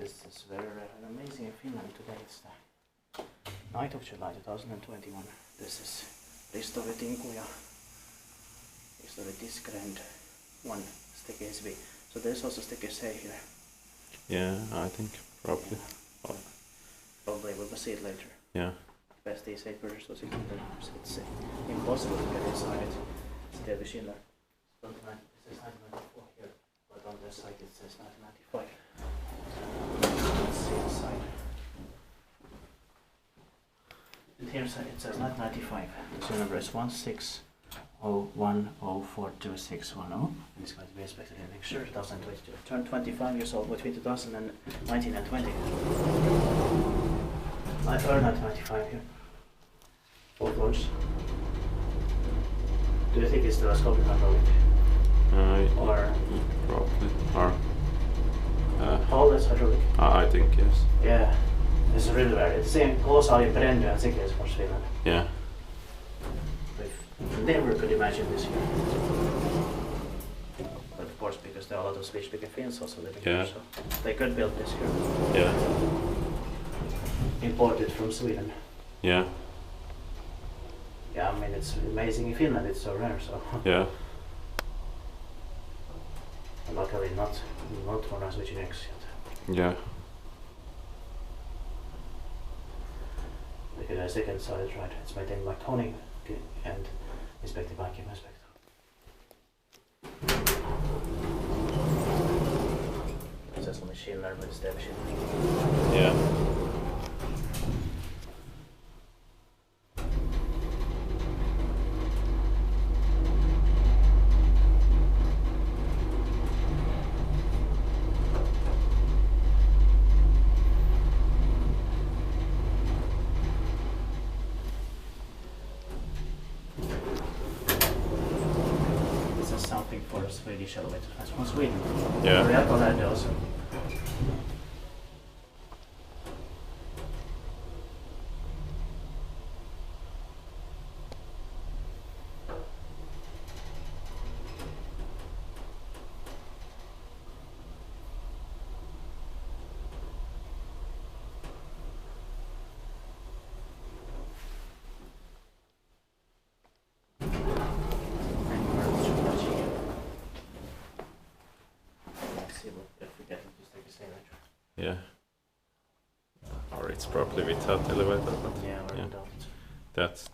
This is very rare and amazing in Finland. Today it's the 9th of July 2021. This is Risto Rytin kuja. Risto Rytin's grand one staircase B. So there's also staircase A here. Yeah, I think probably. Yeah. Probably we'll see it later. Yeah. Best is 8 versus 600. It's impossible to get inside it. It's Deve-Schindler. It says 1994 here, but on the site it says 1995. Let's see the side. And here it says 1995. The serial number is 1601042610. And it's going to be inspected in next year, 2022. Turned 25 years old between 2019 and 20. I earned 1995 here. Both roads. Do you think it's still a sculpture hydraulic? Or probably. Or holeless hydraulic? I think yes. Yeah, this is really rare. It's in Kulosaari Helsinki for Finland. Yeah. We never could imagine this here. But of course, because there are a lot of speech-speaking Finns also living here, so they could build this here. Yeah. Imported from Sweden. Yeah. Yeah, I mean it's amazing in Finland. It's so rare, so. Yeah. Luckily, not when I'm switching X yet. Yeah. Look at the second side, right? It's maintained by Tony and inspected by Kim Inspector. It says only Schindler, but it's Deve-Schindler. Yeah. Something for a Swedish elevator. That's from Sweden. Yeah. We have that also. Yeah. Or it's probably without elevator, but yeah, yeah. Without. That's